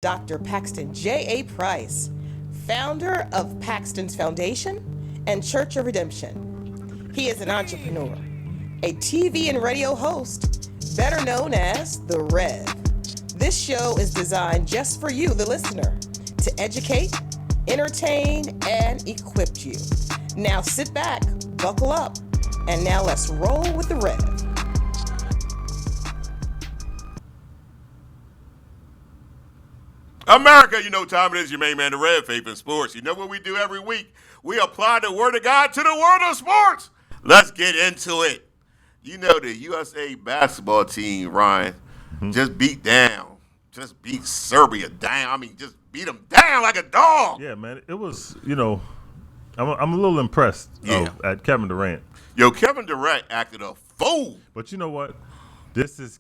Dr. Paxton JAPrice, founder of Paxton's Foundation and Church of Redemption. He is an entrepreneur, a TV and radio host, better known as The Rev. This show is designed just for you, the listener, to educate, entertain, and equip you. Now sit back, buckle up, and now let's roll with The Rev. America, you know what time it is. Your main man, the Red, Faith in Sports. You know what we do every week? We apply the Word of God to the world of sports. Let's get into it. You know the USA basketball team, Ryan, just beat Serbia down. I mean, just beat them down like a dog. Yeah, man. It was, I'm a little impressed at Kevin Durant. Yo, Kevin Durant acted a fool. But you know what? This is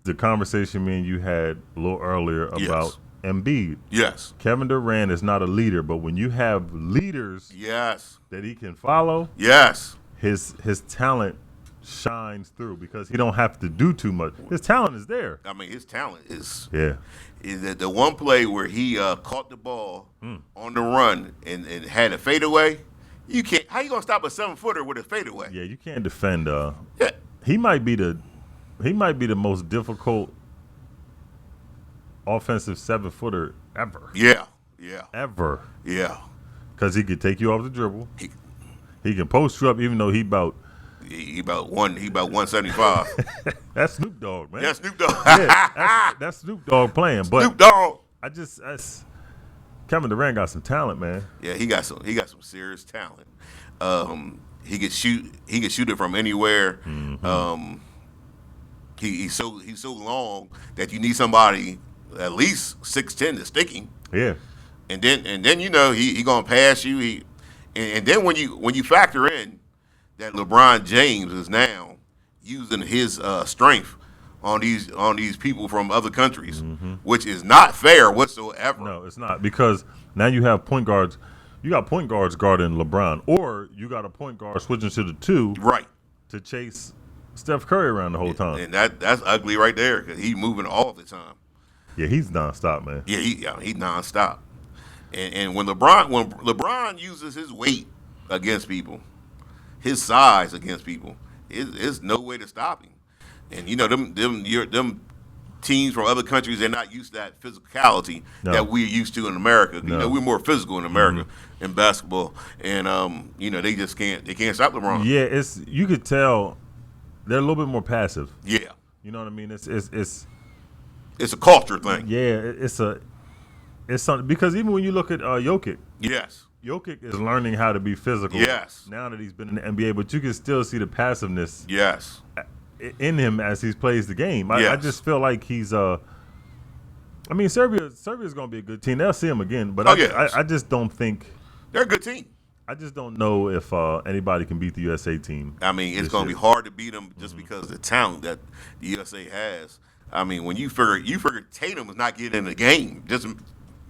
the conversation me and you had a little earlier about Embiid. Yes. Kevin Durant is not a leader, but when you have leaders that he can follow, his talent shines through because he don't have to do too much. His talent is there. I mean, his talent is is the one play where he caught the ball on the run and had a fadeaway. You can't. How you gonna stop a 7-footer with a fadeaway? Yeah, you can't defend. He might be the most difficult offensive 7-footer ever. Yeah. Ever. Yeah. Because he could take you off the dribble. He can post you up, even though he about 175. That's Snoop Dogg, man. That's Snoop Dogg. That's Snoop Dogg playing. But Snoop Dogg. Kevin Durant got some talent, man. Yeah, he got some serious talent. He could shoot it from anywhere. Mm-hmm. He's so long that you need somebody at least 6'10" to stick him. Yeah. And then he gonna pass you. And then when you factor in that LeBron James is now using his strength on these people from other countries, which is not fair whatsoever. No, it's not, because now you have point guards. You got point guards guarding LeBron, or you got a point guard switching to the two, right, to chase Steph Curry around the whole time. And that's ugly right there because he's moving all the time. Yeah, he's nonstop, man. Yeah, he's nonstop. And when LeBron uses his weight against people, his size against people, it's no way to stop him. And them teams from other countries, they're not used to that physicality that we're used to in America. No. We're more physical in America in basketball, and they just can't stop LeBron. Yeah, you could tell they're a little bit more passive. Yeah, you know what I mean. It's a culture thing. Yeah, it's something, because even when you look at Jokic. Yes. Jokic is learning how to be physical. Yes. Now that he's been in the NBA, but you can still see the passiveness. Yes. In him as he plays the game. Yes. I just feel like he's Serbia's going to be a good team. They'll see him again, but I just don't think they're a good team. I just don't know if anybody can beat the USA team. I mean, it's going to be hard to beat them just because of the talent that the USA has. I mean, when you figure Tatum is not getting in the game, just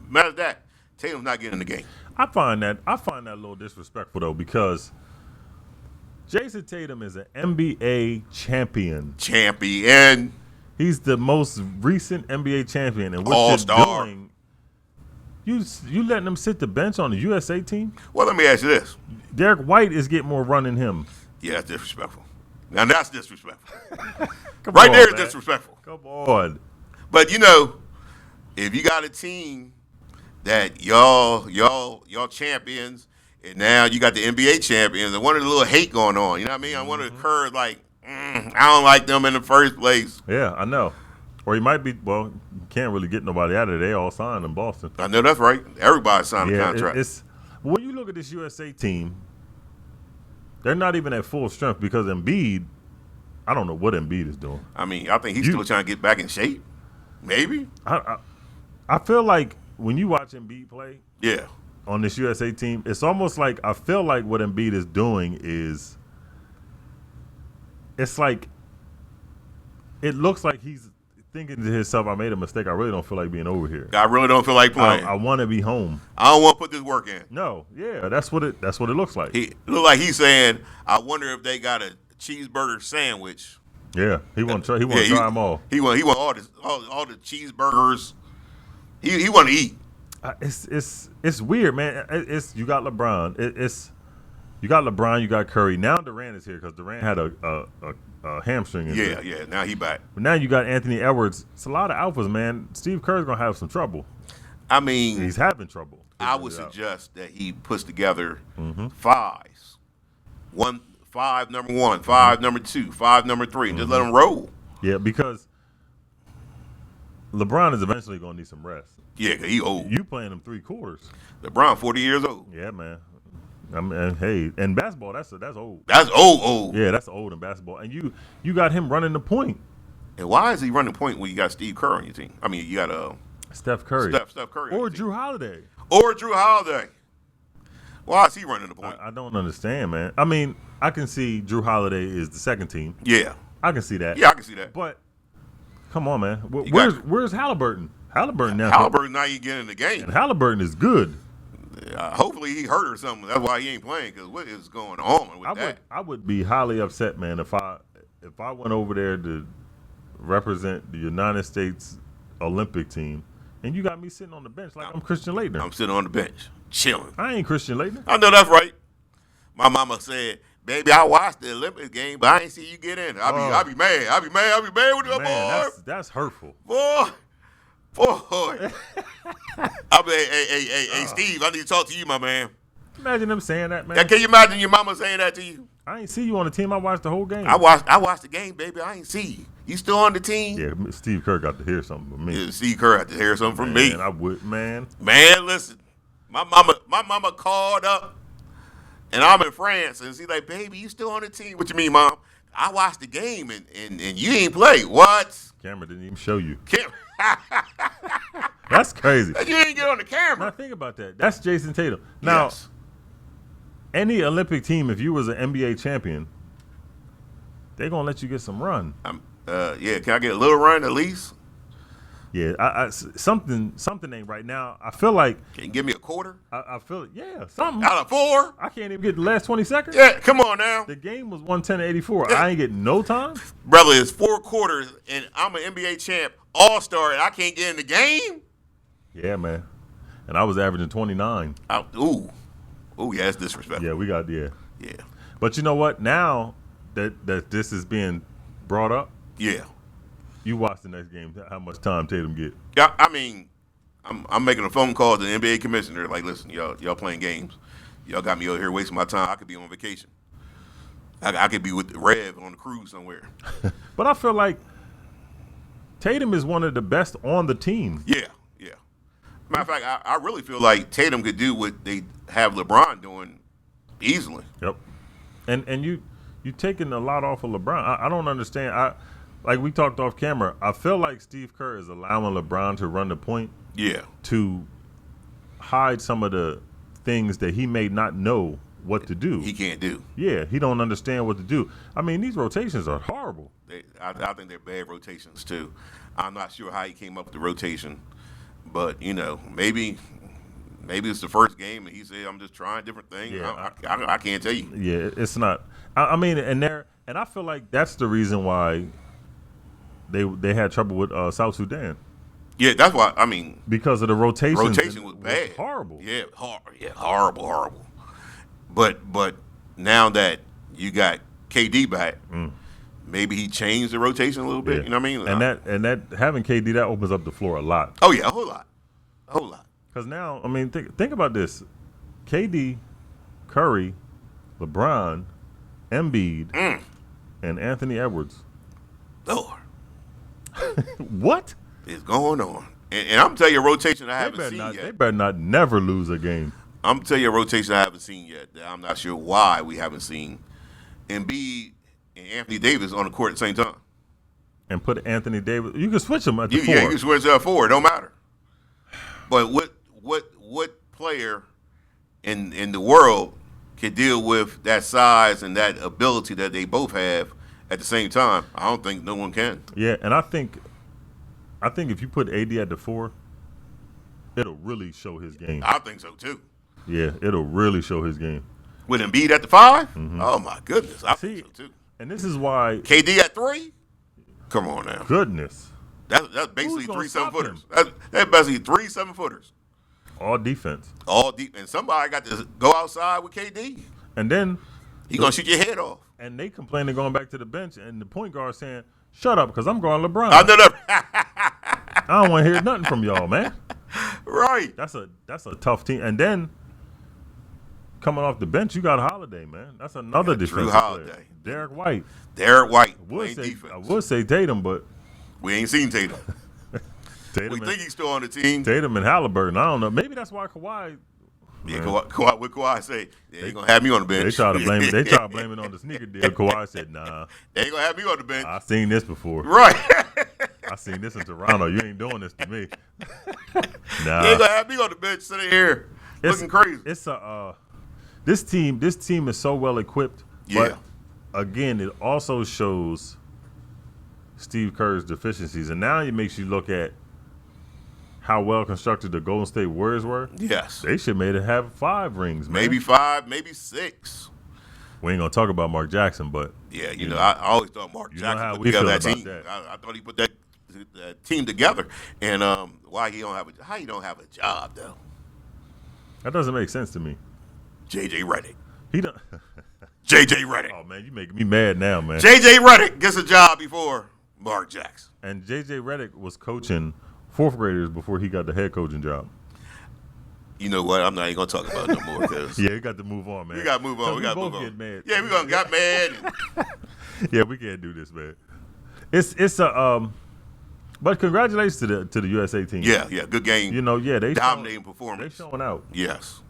matter of that, Tatum's not getting in the game. I find that a little disrespectful, though, because Jason Tatum is an NBA champion. He's the most recent NBA champion, and what All-star. you're doing, you letting him sit the bench on the USA team? Well, let me ask you this: Derek White is getting more run than him. Yeah, that's disrespectful. Now that's disrespectful. Right there is disrespectful. Come on. But if you got a team that y'all champions, and now you got the NBA champions, and one of the little hate going on. You know what I mean? I want to occur like, I don't like them in the first place. Yeah, I know. Or he might be. Well, you can't really get nobody out of there. They all signed in Boston. I know that's right. Everybody signed a contract. When you look at this USA team, they're not even at full strength because Embiid. I don't know what Embiid is doing. I mean, I think he's still trying to get back in shape. Maybe. I feel like when you watch Embiid play, on this USA team, it's almost like I feel like what Embiid is doing is, it's like, it looks like he's thinking to himself, I made a mistake. I really don't feel like being over here. I really don't feel like playing. I want to be home. I don't want to put this work in. No, yeah, that's what it looks like. He look like he's saying, I wonder if they got a cheeseburger sandwich. Yeah, he want to try them all. He want all the cheeseburgers He want to eat. It's weird, man. You got LeBron. You got LeBron. You got Curry. Now Durant is here because Durant had a hamstring injury. Yeah. Now he back. But now you got Anthony Edwards. It's a lot of alphas, man. Steve Kerr's gonna have some trouble. I mean, he's having trouble. I would suggest that he puts together fives. 5 number 1, 5 number 2, 5 number 3, and just let him roll. Yeah, because LeBron is eventually gonna need some rest. Yeah, 'cause he old. You playing him 3 quarters. LeBron 40 years old. Yeah, man. I mean, hey, in basketball, that's old. That's old. Yeah, that's old in basketball. And you got him running the point. And why is he running point when you got Steve Kerr on your team? I mean, you got Steph Curry. Steph Curry. Or Drew Holiday. Why is he running the point? I don't understand, man. I mean, I can see Drew Holiday is the second team. Yeah. I can see that. Yeah, I can see that. But come on, man. Where's Halliburton? Halliburton now not even getting in the game. And Halliburton is good. Hopefully he hurt or something. That's why he ain't playing, because what is going on with that? I would be highly upset, man, if I went over there to represent the United States Olympic team and you got me sitting on the bench like I'm Christian Laettner. I'm sitting on the bench, chilling. I ain't Christian Laettner. I know that's right. My mama said, "Baby, I watched the Olympic game, but I ain't see you get in. I'll be mad. I'll be mad with you, boy. That's hurtful. Boy. Hey, Steve, I need to talk to you, my man. Imagine them saying that, man. Can you imagine your mama saying that to you? I ain't see you on the team. I watched the whole game. I watched the game, baby. I ain't see you. You still on the team? Yeah, Steve Kerr got to hear something from me. Yeah, Steve Kerr had to hear something from me. I would, man. Man, listen. My mama called up, and I'm in France, and she's like, "Baby, you still on the team?" "What you mean, Mom?" "I watched the game, and you ain't play." "What?" Camera didn't even show you. Camera. That's crazy. You didn't get on the camera. Now think about that. That's Jason Tatum. Now, yes. Any Olympic team, if you was an NBA champion, they're gonna let you get some run. Yeah. Can I get a little run at least? Yeah, something ain't right now. I feel like. Can you give me a quarter? I feel it. Yeah, something. Out of 4? I can't even get the last 20 seconds. Yeah, come on now. The game was 110-84. Yeah. I ain't getting no time. Brother, it's 4 quarters, and I'm an NBA champ, all-star, and I can't get in the game? Yeah, man. And I was averaging 29. Ooh, yeah, that's disrespectful. Yeah, we got, yeah. But you know what? Now that this is being brought up, yeah, you watch the next game. How much time Tatum get? Yeah, I mean, I'm making a phone call to the NBA commissioner. Like, listen, y'all playing games. Y'all got me over here wasting my time. I could be on vacation. I could be with Rev on the cruise somewhere. But I feel like Tatum is one of the best on the team. Yeah. Matter of fact, I really feel like Tatum could do what they have LeBron doing easily. Yep. And you taking a lot off of LeBron. I don't understand. Like we talked off camera, I feel like Steve Kerr is allowing LeBron to run the point. Yeah. To hide some of the things that he may not know what to do. He can't do. Yeah, he don't understand what to do. I mean, these rotations are horrible. I think they're bad rotations too. I'm not sure how he came up with the rotation, but maybe it's the first game and he said, "I'm just trying different things." Yeah, I can't tell you. Yeah, it's not. I mean, and I feel like that's the reason why they had trouble with South Sudan. Yeah, that's why. I mean, because of the rotation. Rotation was bad. Horrible. Yeah, horrible. But now that you got KD back, maybe he changed the rotation a little bit. Yeah. You know what I mean? And that having KD, that opens up the floor a lot. Oh yeah, a whole lot. Because now, I mean, think about this: KD, Curry, LeBron, Embiid, and Anthony Edwards. Lord, what is going on? And I'm telling you, a rotation I haven't seen yet. They better not never lose a game. I'm telling you, a rotation I haven't seen yet. That I'm not sure why we haven't seen Embiid and Anthony Davis on the court at the same time. And put Anthony Davis. You can switch them at the 4. Yeah, you can switch at 4. It don't matter. But what player in the world can deal with that size and that ability that they both have at the same time? I don't think no one can. Yeah, and I think if you put AD at the 4, it'll really show his game. I think so too. Yeah, it'll really show his game. With Embiid at the 5? Mm-hmm. Oh my goodness, I think so too. And this is why KD at 3? Come on now. Goodness. That's basically Who's gonna 3 stop 7-footers. him? That's basically 3 7-footers. All defense. All deep, and somebody got to go outside with KD. And then He gonna shoot your head off. and they complaining going back to the bench, and the point guard saying, "Shut up, because I'm going LeBron. I know that. I don't want to hear nothing from y'all, man." Right. That's a tough team. And then coming off the bench, you got Holiday, man. That's another defensive Holiday. player. Derek White. Derek White I playing defense. would say Tatum, but We ain't seen Tatum. Tatum We think he's still on the team. Tatum and Halliburton. I don't know. Maybe that's why Kawhi. Yeah, Kawhi, what Kawhi say? They ain't gonna have me on the bench. They try to blame it. They try to blame it on the sneaker deal. Kawhi said, "Nah, They ain't gonna have me on the bench. I seen this before. Right. I seen this in Toronto. You ain't doing this to me." Nah, They ain't gonna have me on the bench sitting here looking crazy. It's this team is so well equipped. Yeah. But again, it also shows Steve Kerr's deficiencies, and now it makes you look at how well constructed the Golden State Warriors were. Yes. They should made it have 5 rings, man. Maybe 5, maybe 6. We ain't gonna talk about Mark Jackson, but Yeah, you know, I always thought Mark You know Jackson how put we together feel that about team. that. I thought he put that team together. And how you don't have a job though? that doesn't make sense to me. JJ Redick. He don't. JJ Redick. Oh man, you making me mad now, man. JJ Redick gets a job before Mark Jackson. And JJ Redick was coaching 4th graders before he got the head coaching job. You know what? I'm not even gonna talk about it no more because Yeah, we got to move on, man. we gotta move on. We gotta both move on. get mad. Yeah, we gonna got mad. And, Yeah, we can't do this, man. It's a but congratulations to the USA team. yeah, good game. You know, yeah, they dominating they performance. showing out. Yes.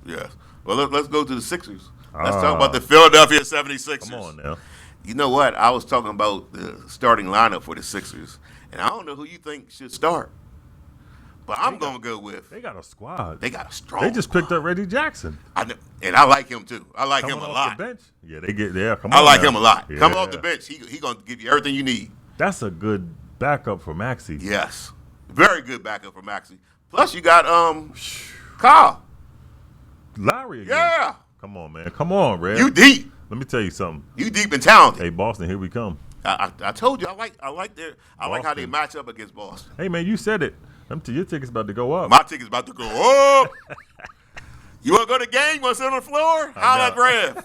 Well, let's go to the Sixers. Let's Ah. talk about the Philadelphia 76ers. Come on now. You know what? I was talking about the starting lineup for the Sixers, and I don't know who you think should start. But I'm going to go with They got a squad. they got a strong They just picked squad. up Reggie Jackson. I know, and I like him too. I like Coming him a off lot. the bench. Yeah, they get there. Come I on like now. him a lot. Yeah. Come off the bench. He going to give you everything you need. That's a good backup for Maxey. Yes. Very good backup for Maxey. Plus you got Kyle. Lowry again. Yeah. Come on, man. Come on, Red. You deep. Let me tell you something. You deep and talented. Hey, Boston, here we come. I told you I like how they Boston. match up against Boston. Hey, man, you said it. Your ticket's about to go up. My ticket's about to go up. You want to go to the game? You want to sit on the floor? Holla at Rev.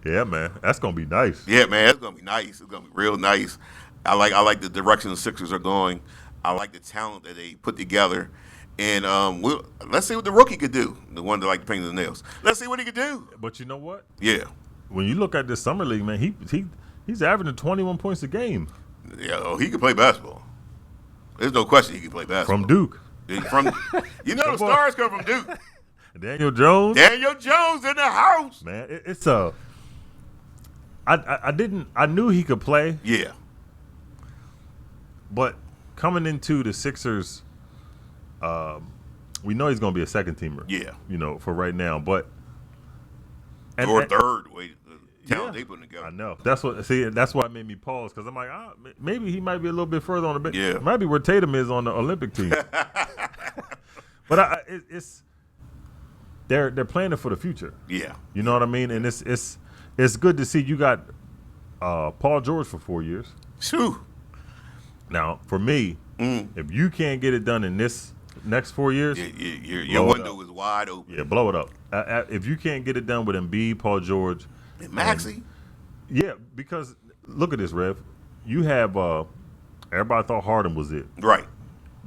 Yeah, man. That's going to be nice. Yeah, man, it's gonna be nice. It's gonna be real nice. I like the direction the Sixers are going. I like the talent that they put together. And let's see what the rookie could do. The one that like to paint his nails. Let's see what he could do. But you know what? Yeah, When you look at this summer league, man, he's averaging 21 points a game yeah. Oh, he can play basketball. There's no question he can play basketball from Duke. From the on. stars come from Duke. Daniel Jones. Daniel Jones in the house. Man, it's a. I knew he could play, Yeah, but coming into the Sixers, we know he's going to be a second teamer. yeah. You know, for right now, but Or third. Wait, the talent Yeah. they put together. I know. That's why it made me pause because I'm like, maybe he might be a little bit further on the bench. Yeah. Might be where Tatum is on the Olympic team. But they're playing it for the future. Yeah, You know what I mean? And it's good to see you got Paul George for 4 years. Phew. Now, for me, if you can't get it done in this next 4 years, Your Blow it window up. is wide open. yeah, blow it up. If you can't get it done with Embiid, Paul George, And Maxey. yeah, because look at this, Rev. You have everybody thought Harden was it. Right.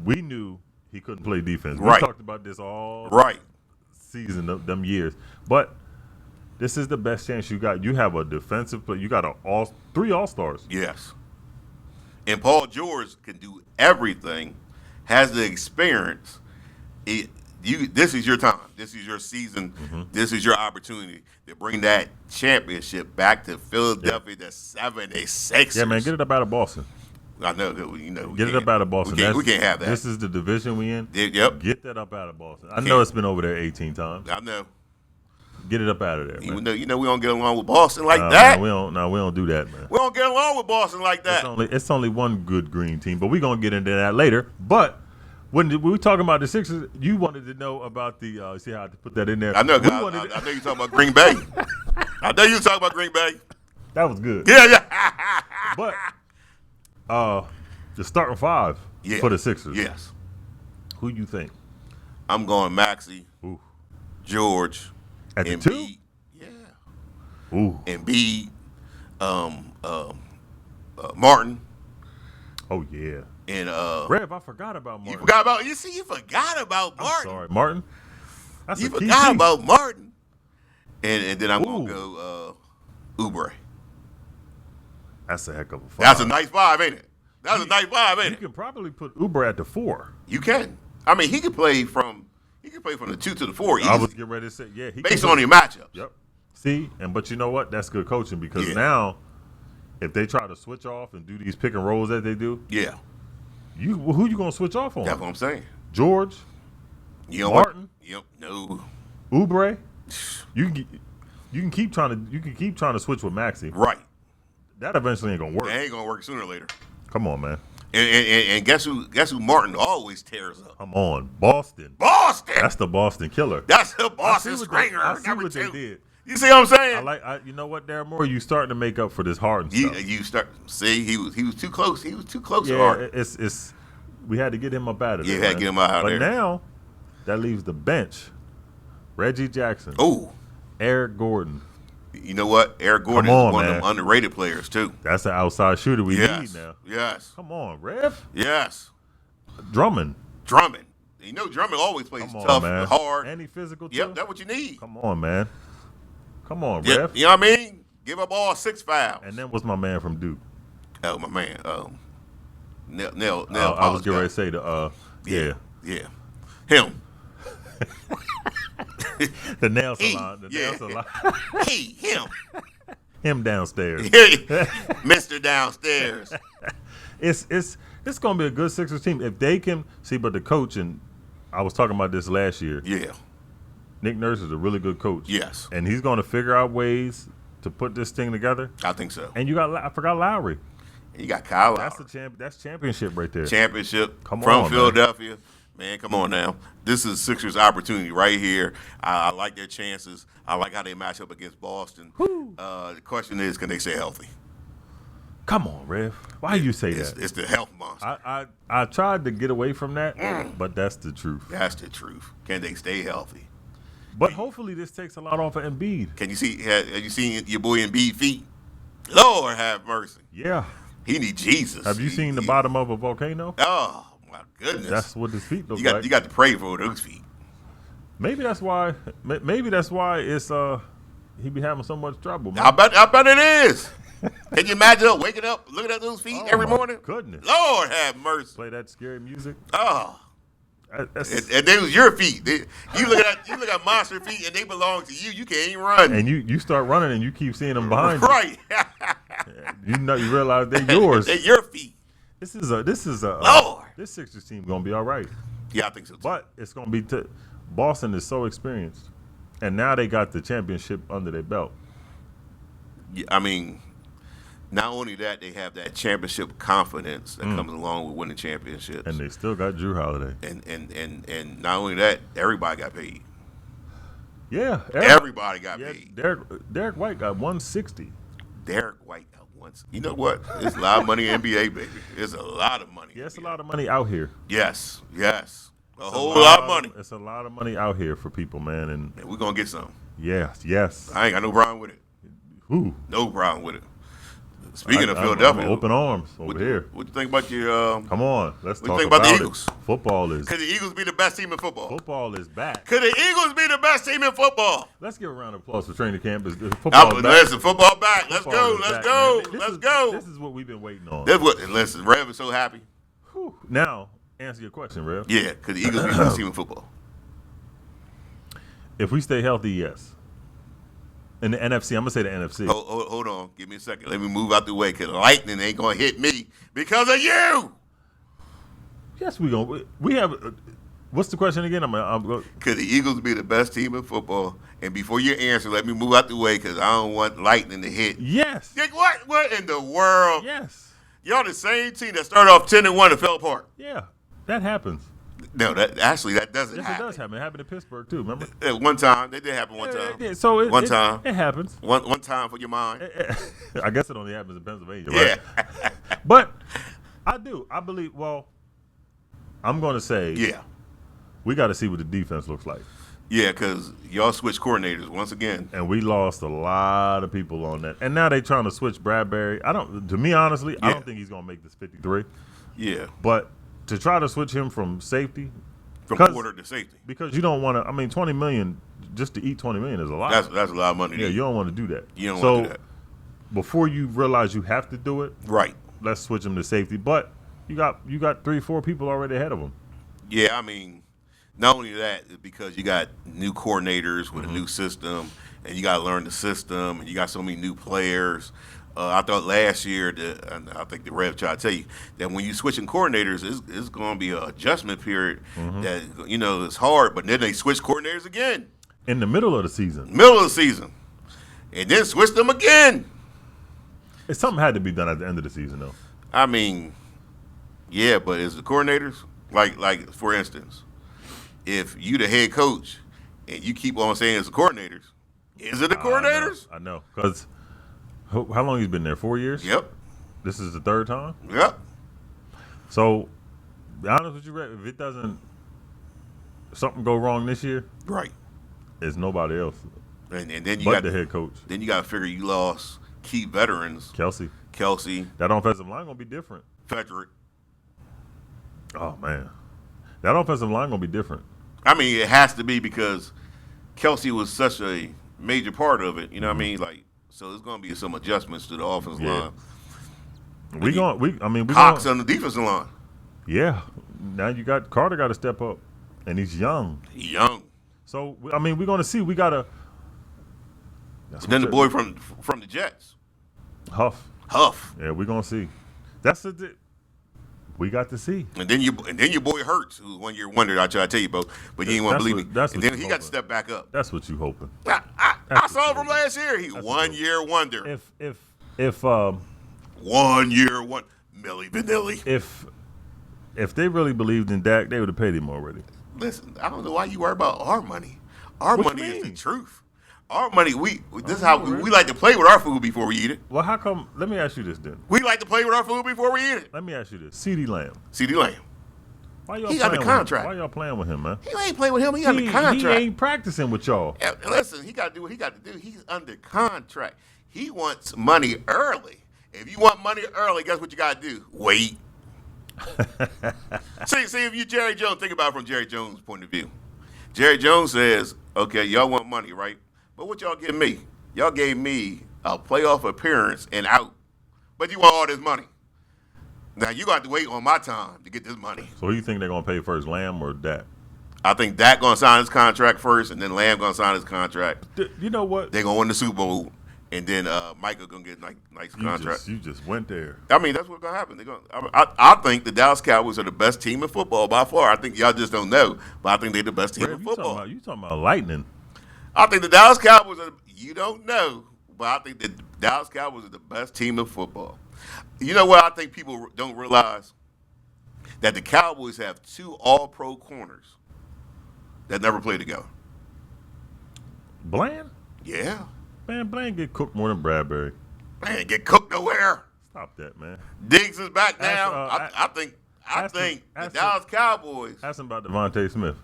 We knew he couldn't play defense. Right. We talked about this all Right. season of them years. But this is the best chance you got. You have a defensive player. You got three All-Stars. Yes. And Paul George can do everything, has the experience. This is your time. This is your season. Mm-hmm. This is your opportunity to bring that championship back to Philadelphia, the 76ers. Yeah, man, get it up out of Boston. I know that we Get it up out of Boston. We can't have that. This is the division we in. Yep. Get that up out of Boston. I know it's been over there 18 times. I know. Get it up out of there, man. Even though we don't get along with Boston like that. No, we don't do that, man. We don't get along with Boston like that. It's only one good green team, but we're gonna get into that later. But when we were talking about the Sixers, you wanted to know about the see how I put that in there. I know. We I wanted know to- you're talking about Green Bay. I know you're talking about Green Bay. that was good. Yeah. But the starting five. Yeah. For the Sixers. Yes. Who you think? I'm going Maxey, Ooh. George, At the Embiid. 2? Yeah. Ooh. Embiid, Martin, Oh, yeah. and Rev, I forgot about Martin. you forgot about I'm Martin. sorry. Martin? That's You a key forgot piece. about Martin. And then I'm Ooh. gonna go Oubre. That's a heck of a 5. That's a nice 5, ain't it? That's a nice 5, ain't You it? can probably put Oubre at the 4. You can. I mean, he can play from the 2 to the 4 easily, I was getting ready to say, yeah. He based can on put- your matchups. Yep. See, but you know what? That's good coaching because Yeah. now, if they try to switch off and do these pick and rolls that they do, Yeah, who you gonna switch off on? that's what I'm saying. George, You know Martin? What? Yep. No. Oubre. You can keep trying to switch with Maxey. Right. That eventually ain't gonna work. That ain't gonna work sooner or later. Come on, man. And guess who Martin always tears up? Come on, Boston. Boston. That's the Boston killer. That's the Boston I see Stringer. what number they 2. did. You see what I'm saying? You know what, Darren Moore? You starting to make up for this Harden stuff. You start see he was too close. He was too close to Yeah, Harden. it's we had to get him up out of there. Yeah, we had to man. get him out there. But now that leaves the bench: Reggie Jackson, Oh, Eric Gordon. you know what? Eric Gordon on, is one man. of them underrated players too. That's an outside shooter we Yes. need now. Yes. Come on, Rev. Yes. Drummond. Drummond. You know Drummond always plays Come on, tough man. and hard. And he physical too. Yep, that's what you need. Come on, man. Come on, Yeah, Rev. you know what I mean? Give up all 6 fouls. And then what's my man from Duke? Oh, my man. Nell. I was getting ready to say yeah. Yeah. Him. The nail He, salon. The yeah. nail salon. Him. Him downstairs. Mr. Downstairs. It's gonna be a good Sixers team if they can see. But the coach, and I was talking about this last year. Yeah. Nick Nurse is a really good coach. Yes. And he's gonna figure out ways to put this thing together. I think so. And I forgot Lowry. You got Kyle Lowry. That's championship right there. Championship Come from on, Philadelphia. Man, come on now. This is Sixers' opportunity right here. I like their chances. I like how they match up against Boston. The question is, can they stay healthy? Come on, Rev. Why you say that? It's the health monster. I tried to get away from that, but that's the truth. That's the truth. Can they stay healthy? But hopefully this takes a lot off of Embiid. Can you see? Have you seen your boy Embiid feet? Lord have mercy. Yeah. He need Jesus. Have you seen the bottom of a volcano? Oh my goodness. That's what his feet look you got. like. You got to pray for those feet. Maybe that's why. Maybe that's why it's he be having so much trouble. Man. I bet it is. Can you imagine waking up, looking at those feet every my morning? Goodness. Lord have mercy. Play that scary music. Oh. That's- And they was your feet. You look at monster feet, and they belong to you. You can't even run. and you start running and you keep seeing them behind you. Right. You realize they're yours. They're your feet. This is a Lord. this Sixers team gonna be all right. Yeah, I think so too. But it's gonna be Boston is so experienced, and now they got the championship under their belt. Yeah, I mean, not only that, they have that championship confidence that comes along with winning championships. And they still got Drew Holiday. And not only that, everybody got paid. Yeah, Everybody got yeah. paid. Derek White got 160. Derek White got once. You know what? There's a lot of money in NBA, baby. There's a lot of money. Yeah, it's a lot of money out here. Yes. A whole lot of money. It's a lot of money out here for people, man. And And we're going to get some. yes. I ain't got no problem with it. Ooh. No problem with it. Speaking of I'm Philadelphia, open arms over here. What you think about your? Come on, let's What talk you think about the it. Eagles? Football is Could the Eagles be the best team in football? football is back. Could the Eagles be the best team in football? Let's give a round of applause for training camp. Football is back. Listen, football back. Let's Football go. is Let's back, go. man. Let's go. This is what we've been waiting on. That's what. Listen, Rev is so happy. Whew. Now, answer your question, Rev. Yeah, could the Eagles be the best team in football? If we stay healthy, yes. In the NFC, I'm gonna say the NFC. Hold on. Give me a second. Let me move out the way because lightning ain't going to hit me because of you. Yes, we gonna. We have. What's the question again? I'm Could the Eagles be the best team in football? And before you answer, let me move out the way because I don't want lightning to hit. Yes. Like, what in the world? Yes. Y'all the same team that started off 10-1 and fell apart. Yeah. That happens. No, that doesn't Yes, happen. it does happen. It happened in Pittsburgh too. Remember? At one time, they did happen one time. Yeah, so One time. it happens. One time for your mind. I guess it only happens in Pennsylvania, Yeah. right? But I believe. Well, I'm going to say, Yeah. we got to see what the defense looks like. Yeah, because y'all switched coordinators once again. And we lost a lot of people on that. And now they trying to switch Bradbury. To me, honestly, I don't think he's going to make this 53. Yeah. But to try to switch him from safety. From quarter to safety. Because you don't want to, $20 million, just to eat $20 million is a lot. That's a lot of money. Yeah, you don't want to do that. You don't want to do that. Before you realize you have to do it, right? Let's switch him to safety. But you got 3-4 people already ahead of him. Yeah, not only that, because you got new coordinators with a new system, and you got to learn the system, and you got so many new players. I thought last year, and I think the Rev tried to tell you, that when you switching coordinators, it's going to be an adjustment period that, it's hard, but then they switch coordinators again. In the middle of the season. And then switch them again. Something had to be done at the end of the season, though. Yeah, but as the coordinators, like for instance, if you the head coach and you keep on saying it's the coordinators, is it the coordinators? I know. Because how long he's been there? 4 years? Yep. This is the third time? Yep. So, be honest with you, Red, if it doesn't, something go wrong this year, right, it's nobody else. And then you got the head coach. Then you got to figure you lost key veterans. Kelsey. That offensive line going to be different. Frederick. Oh, man. That offensive line going to be different. It has to be because Kelsey was such a major part of it. You know what I mean? So there's going to be some adjustments to the offensive line. Cox on the defensive line. Yeah. Now Carter got to step up, and he's young. So we're going to see. We got to. Then the boy from the Jets, Huff. Yeah, we're going to see. That's the. We got to see. And then your boy Hurts, who 1 year wonder, I try to tell you, but you didn't want to believe me. And then he got to step back up. That's what you hoping. I saw him from last year. He 1 year wonder. If 1 year one Millie Vanilli. If they really believed in Dak, they would have paid him already. Listen, I don't know why you worry about our money. Our money is the truth. Our money, this is how we like to play with our food before we eat it. Well, how come? Let me ask you this then. We like to play with our food before we eat it. Let me ask you this. CeeDee Lamb. Why y'all he got the contract. Why y'all playing with him, man? He ain't playing with him. He under contract. He ain't practicing with y'all. Yeah, listen, he got to do what he got to do. He's under contract. He wants money early. If you want money early, guess what you got to do? Wait. see, if you Jerry Jones, think about it from Jerry Jones' point of view. Jerry Jones says, okay, y'all want money, right? But what y'all give me? Y'all gave me a playoff appearance and out. But you want all this money. Now, you got to wait on my time to get this money. So who you think they're going to pay first, Lamb or Dak? I think Dak going to sign his contract first, and then Lamb going to sign his contract. You know what? They're going to win the Super Bowl, and then Michael going to get a nice contract. You just went there. That's what's going to happen. I think the Dallas Cowboys are the best team in football by far. I think y'all just don't know, but I think they're the best team in football. You talking about lightning. I think the Dallas Cowboys you don't know, but I think the Dallas Cowboys are the best team in football. You know what I think people don't realize? That the Cowboys have 2 all-pro corners that never played together. Bland? Yeah. Man, Bland get cooked more than Bradbury. Man, get cooked nowhere. Stop that, man. Diggs is back now. I think the Dallas Cowboys. Ask him about Devontae Smith.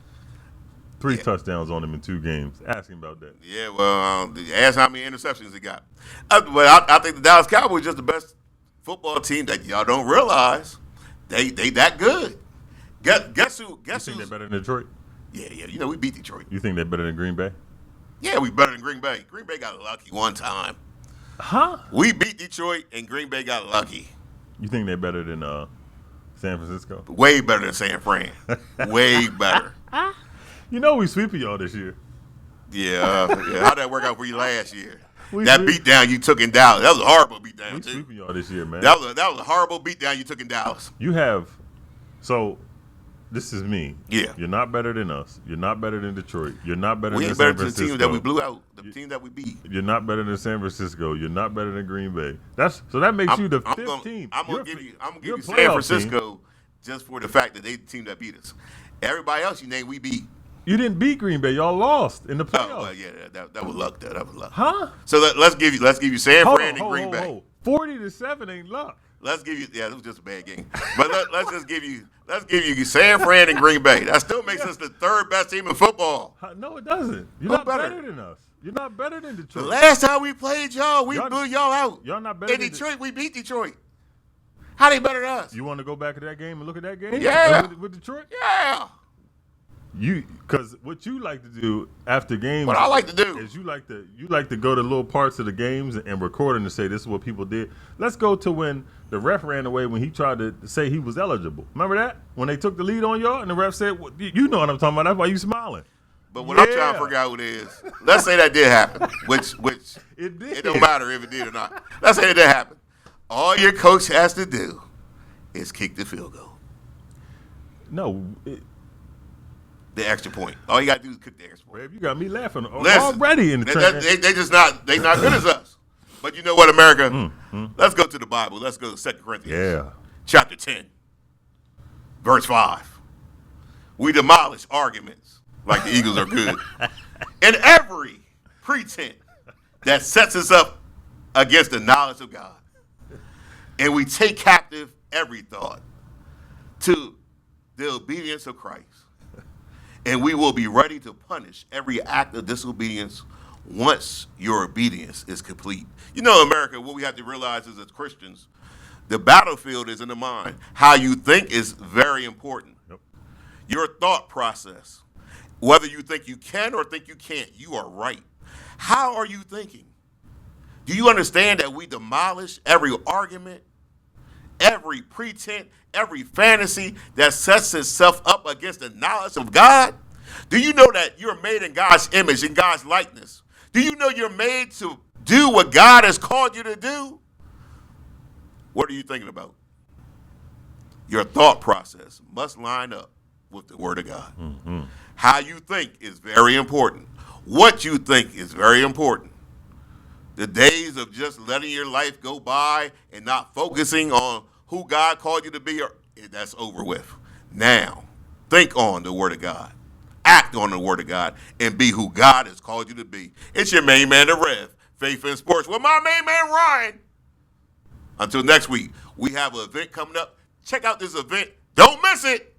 3 touchdowns on him in 2 games. Ask him about that. Yeah, well, ask how many interceptions he got. But I think the Dallas Cowboys are just the best football team that y'all don't realize. They that good. Guess who? You think they're better than Detroit? Yeah. We beat Detroit. You think they're better than Green Bay? Yeah, we better than Green Bay. Green Bay got lucky one time. Huh? We beat Detroit and Green Bay got lucky. You think they're better than San Francisco? Way better than San Fran. Way better. You know we sweeping y'all this year. Yeah. How'd that work out for you last year? That beatdown you took in Dallas. That was a horrible beatdown, we too. We sweeping y'all this year, man. That was a horrible beatdown you took in Dallas. You have – so this is me. Yeah. You're not better than us. You're not better than Detroit. You're not better than San Francisco. We ain't better than the team that we blew out, the team that we beat. You're not better than San Francisco. You're not better than Green Bay. So that makes you the 5th team. I'm going to give you San Francisco just for the fact that they the team that beat us. Everybody else you name we beat. You didn't beat Green Bay. Y'all lost in the playoffs. Oh, well, yeah, that was luck, though. That was luck. Huh? So let's give you San Fran and Green Bay. 40-7 ain't luck. let's give you. Yeah, it was just a bad game. But let's give you San Fran and Green Bay. That still makes us the third best team in football. No, it doesn't. You're not better than us. You're not better than Detroit. The last time we played y'all, we blew y'all out. Y'all not better in Detroit. We beat Detroit. How they better than us? You want to go back to that game and look at that game? Yeah. With Detroit? Yeah. Because what you like to do after games, what I like to do is you like to go to little parts of the games and record them and say this is what people did. Let's go to when the ref ran away when he tried to say he was eligible. Remember that when they took the lead on y'all and the ref said, well, "You know what I'm talking about? That's why you smiling." But what I'm trying to figure out is, let's say that did happen, which it did. It don't matter if it did or not. Let's say it did happen. All your coach has to do is kick the field goal. No. The extra point. All you got to do is kick the extra point. Babe, you got me laughing already in the train. They not good as us. But you know what, America? Let's go to the Bible. Let's go to 2 Corinthians. Chapter 10. Verse 5. We demolish arguments like the Eagles are good. And every pretense that sets us up against the knowledge of God. And we take captive every thought to the obedience of Christ. And we will be ready to punish every act of disobedience once your obedience is complete. You know, America, what we have to realize is as Christians, the battlefield is in the mind. How you think is very important. Yep. Your thought process, whether you think you can or think you can't, you are right. How are you thinking? Do you understand that we demolish every argument, every pretense, every fantasy that sets itself up against the knowledge of God? Do you know that you're made in God's image, in God's likeness? Do you know you're made to do what God has called you to do? What are you thinking about? Your thought process must line up with the Word of God. Mm-hmm. How you think is very important. What you think is very important. The days of just letting your life go by and not focusing on who God called you to be, that's over with. Now, think on the Word of God. Act on the Word of God and be who God has called you to be. It's your main man, the Rev, Faith in Sports, with my main man, Ryan. Until next week, we have an event coming up. Check out this event. Don't miss it.